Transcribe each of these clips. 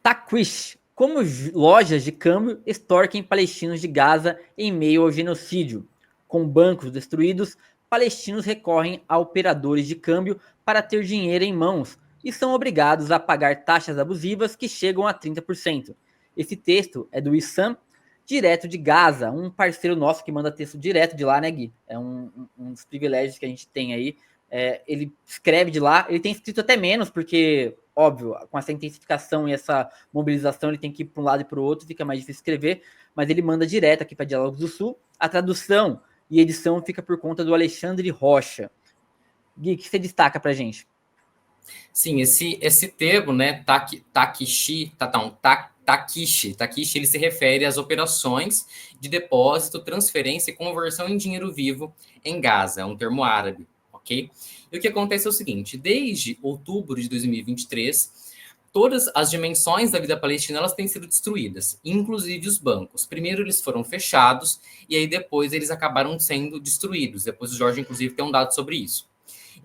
Takwish. Como lojas de câmbio extorquem palestinos de Gaza em meio ao genocídio. Com bancos destruídos, palestinos recorrem a operadores de câmbio para ter dinheiro em mãos e são obrigados a pagar taxas abusivas que chegam a 30%. Esse texto é do Issam, direto de Gaza, um parceiro nosso que manda texto direto de lá, né, Gui? É um dos privilégios que a gente tem aí. Ele escreve de lá, ele tem escrito até menos, porque, óbvio, com essa intensificação e essa mobilização, ele tem que ir para um lado e para o outro, fica mais difícil escrever, mas ele manda direto aqui para Diálogos do Sul. A tradução e edição fica por conta do Alexandre Rocha. Gui, o que você destaca para gente? Sim, esse termo, né, Takishi, ele se refere às operações de depósito, transferência e conversão em dinheiro vivo em Gaza, é um termo árabe, ok? E o que acontece é o seguinte, desde outubro de 2023, todas as dimensões da vida palestina elas têm sido destruídas, inclusive os bancos. Primeiro eles foram fechados e aí depois eles acabaram sendo destruídos. Depois o Jorge, inclusive, tem um dado sobre isso.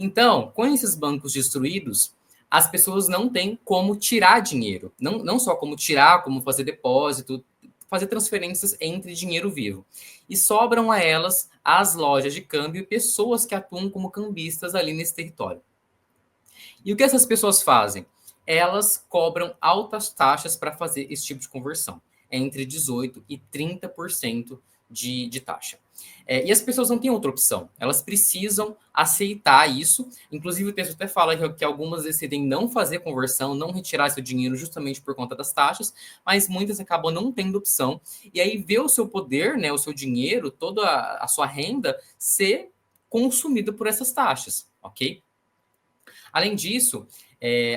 Então, com esses bancos destruídos, as pessoas não têm como tirar dinheiro. Não só como tirar, como fazer depósito, fazer transferências entre dinheiro vivo. E sobram a elas as lojas de câmbio e pessoas que atuam como cambistas ali nesse território. E o que essas pessoas fazem? Elas cobram altas taxas para fazer esse tipo de conversão. É entre 18% e 30% de taxa. E as pessoas não têm outra opção. Elas precisam aceitar isso. Inclusive, o texto até fala que algumas decidem não fazer conversão, não retirar seu dinheiro justamente por conta das taxas, mas muitas acabam não tendo opção. E aí vê o seu poder, né, o seu dinheiro, toda a sua renda ser consumida por essas taxas, ok? Além disso,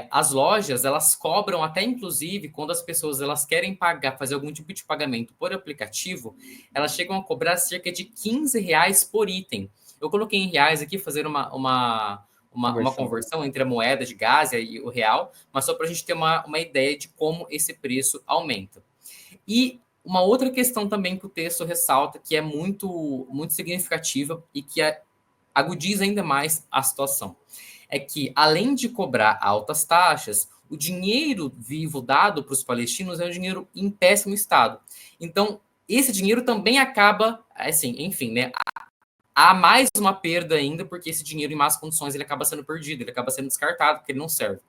as lojas elas cobram até inclusive quando as pessoas elas querem pagar, fazer algum tipo de pagamento por aplicativo, elas chegam a cobrar cerca de R$ 15 por item. Eu coloquei em reais aqui, fazer uma conversão entre a moeda de Gaza e o real, mas só para a gente ter uma ideia de como esse preço aumenta. E uma outra questão também que o texto ressalta, que é muito, muito significativa e que agudiza ainda mais a situação, é que, além de cobrar altas taxas, o dinheiro vivo dado para os palestinos é um dinheiro em péssimo estado. Então, esse dinheiro também acaba, assim, enfim, né? Há mais uma perda ainda, porque esse dinheiro em más condições ele acaba sendo perdido, ele acaba sendo descartado, porque ele não serve.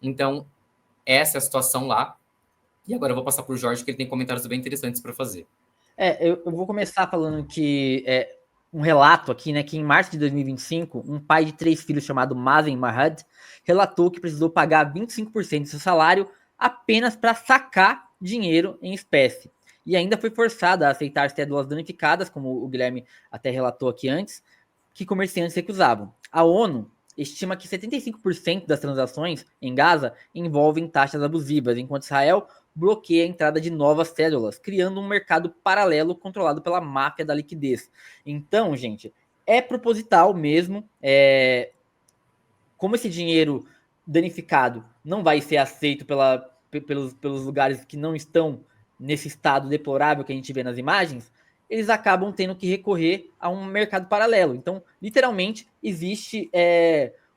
Então, essa é a situação lá. E agora eu vou passar para o Jorge, que ele tem comentários bem interessantes para fazer. Eu vou começar falando que um relato aqui, né, que em março de 2025, um pai de 3 filhos chamado Mazen Mahad relatou que precisou pagar 25% do seu salário apenas para sacar dinheiro em espécie. E ainda foi forçado a aceitar cédulas danificadas, como o Guilherme até relatou aqui antes, que comerciantes recusavam. A ONU estima que 75% das transações em Gaza envolvem taxas abusivas, enquanto Israel bloqueia a entrada de novas cédulas, criando um mercado paralelo controlado pela máfia da liquidez. Então, gente, é proposital mesmo. Como esse dinheiro danificado não vai ser aceito pelos lugares que não estão nesse estado deplorável que a gente vê nas imagens, eles acabam tendo que recorrer a um mercado paralelo. Então, literalmente, existe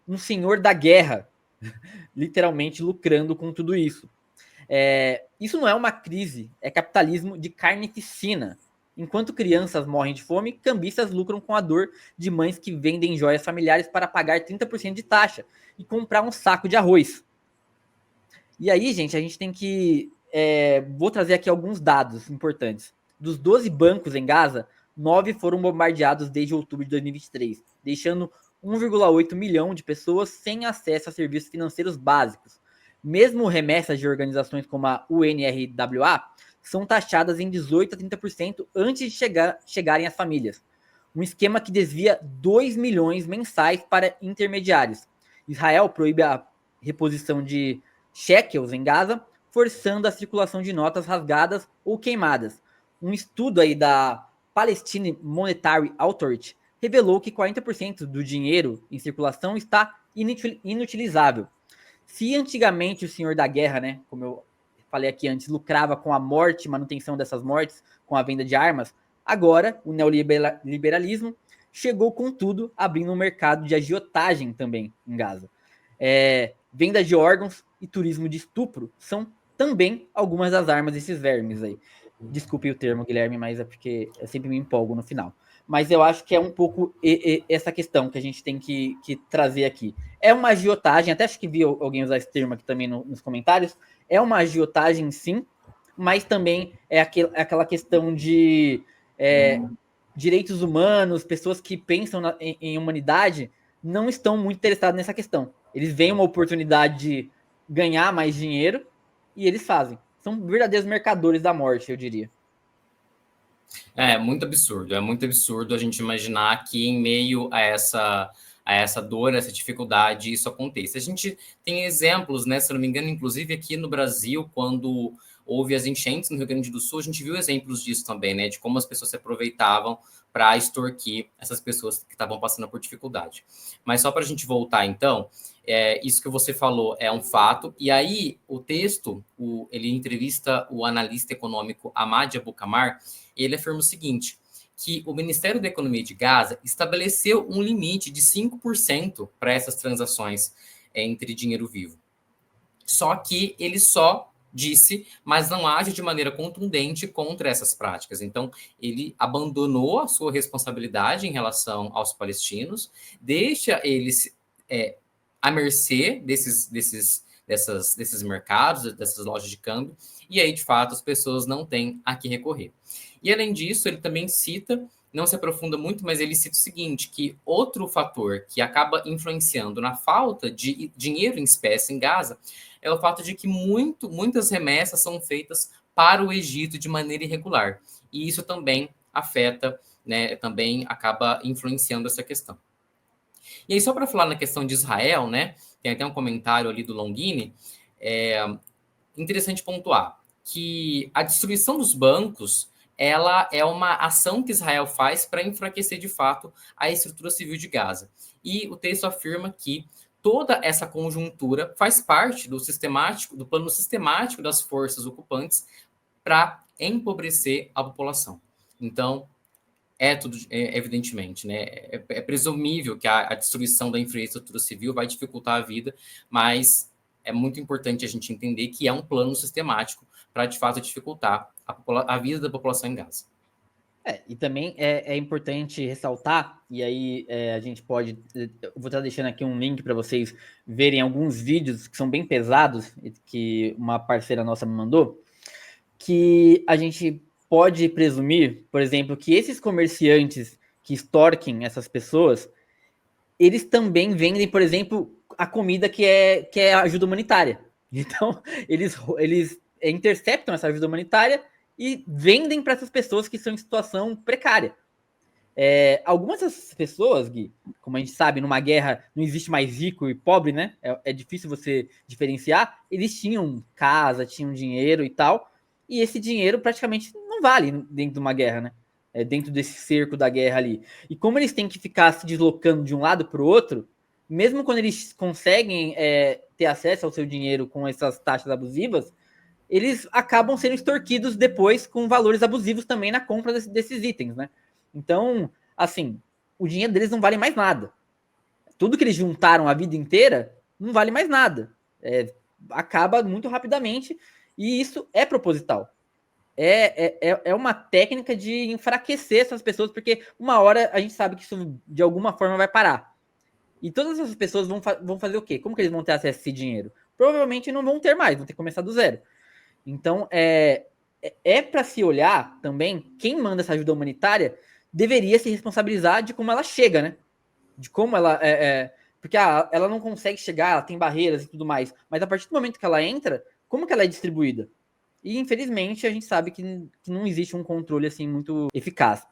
um senhor da guerra, literalmente lucrando com tudo isso. Isso não é uma crise, é capitalismo de carnificina. Enquanto crianças morrem de fome, cambistas lucram com a dor de mães que vendem joias familiares para pagar 30% de taxa e comprar um saco de arroz. E aí, gente, a gente tem que. Vou trazer aqui alguns dados importantes. Dos 12 bancos em Gaza, 9 foram bombardeados desde outubro de 2023, deixando 1,8 milhão de pessoas sem acesso a serviços financeiros básicos. Mesmo remessas de organizações como a UNRWA são taxadas em 18 a 30% antes de chegarem às famílias. Um esquema que desvia 2 milhões mensais para intermediários. Israel proíbe a reposição de shekels em Gaza, forçando a circulação de notas rasgadas ou queimadas. Um estudo aí da Palestine Monetary Authority revelou que 40% do dinheiro em circulação está inutilizável. Se antigamente o senhor da guerra, né, como eu falei aqui antes, lucrava com a morte, manutenção dessas mortes, com a venda de armas, agora o neoliberalismo chegou com tudo, abrindo um mercado de agiotagem também em Gaza. Venda de órgãos e turismo de estupro são também algumas das armas desses vermes aí. Desculpe o termo, Guilherme, mas é porque eu sempre me empolgo no final. Mas eu acho que é um pouco essa questão que a gente tem que trazer aqui. É uma agiotagem, até acho que vi alguém usar esse termo aqui também nos comentários, é uma agiotagem sim, mas também é aquela questão de direitos humanos, pessoas que pensam em humanidade, não estão muito interessados nessa questão. Eles veem uma oportunidade de ganhar mais dinheiro e eles fazem. São verdadeiros mercadores da morte, eu diria. É muito absurdo a gente imaginar que em meio a essa dor, essa dificuldade, isso aconteça. A gente tem exemplos, né, se eu não me engano, inclusive aqui no Brasil, quando houve as enchentes no Rio Grande do Sul, a gente viu exemplos disso também, né, de como as pessoas se aproveitavam para extorquir essas pessoas que estavam passando por dificuldade. Mas só para a gente voltar, então, isso que você falou é um fato, e aí o texto, ele entrevista o analista econômico Ahmad Abukamar, e ele afirma o seguinte, que o Ministério da Economia de Gaza estabeleceu um limite de 5% para essas transações entre dinheiro vivo. Só que ele só disse, mas não age de maneira contundente contra essas práticas. Então, ele abandonou a sua responsabilidade em relação aos palestinos, deixa eles à mercê desses mercados, dessas lojas de câmbio, e aí, de fato, as pessoas não têm a que recorrer. E, além disso, ele também cita, não se aprofunda muito, mas ele cita o seguinte, que outro fator que acaba influenciando na falta de dinheiro em espécie em Gaza é o fato de que muitas remessas são feitas para o Egito de maneira irregular. E isso também afeta, né, também acaba influenciando essa questão. E aí, só para falar na questão de Israel, né, tem até um comentário ali do Longini, interessante pontuar que a destruição dos bancos ela é uma ação que Israel faz para enfraquecer de fato a estrutura civil de Gaza. E o texto afirma que toda essa conjuntura faz parte do plano sistemático das forças ocupantes para empobrecer a população. Então, evidentemente, né? É presumível que a destruição da infraestrutura civil vai dificultar a vida, mas é muito importante a gente entender que é um plano sistemático para, de fato, dificultar a vida da população em Gaza. E também é importante ressaltar, e aí a gente pode. Eu vou estar deixando aqui um link para vocês verem alguns vídeos que são bem pesados, que uma parceira nossa me mandou, que a gente pode presumir, por exemplo, que esses comerciantes que extorquem essas pessoas, eles também vendem, por exemplo, a comida que é ajuda humanitária. Então, eles interceptam essa ajuda humanitária e vendem para essas pessoas que estão em situação precária. Algumas dessas pessoas, Gui, como a gente sabe, numa guerra não existe mais rico e pobre, né? É difícil você diferenciar. Eles tinham casa, tinham dinheiro e tal, e esse dinheiro praticamente não vale dentro de uma guerra, né? Dentro desse cerco da guerra ali. E como eles têm que ficar se deslocando de um lado para o outro, mesmo quando eles conseguem ter acesso ao seu dinheiro com essas taxas abusivas, eles acabam sendo extorquidos depois com valores abusivos também na compra desses itens, né? Então, assim, o dinheiro deles não vale mais nada. Tudo que eles juntaram a vida inteira não vale mais nada. Acaba muito rapidamente e isso é proposital. É uma técnica de enfraquecer essas pessoas, porque uma hora a gente sabe que isso de alguma forma vai parar. E todas essas pessoas vão fazer o quê? Como que eles vão ter acesso a esse dinheiro? Provavelmente não vão ter mais, vão ter que começar do zero. Então, para se olhar também, quem manda essa ajuda humanitária deveria se responsabilizar de como ela chega, né? De como ela porque ela não consegue chegar, ela tem barreiras e tudo mais, mas a partir do momento que ela entra, como que ela é distribuída? E infelizmente a gente sabe que não existe um controle assim muito eficaz.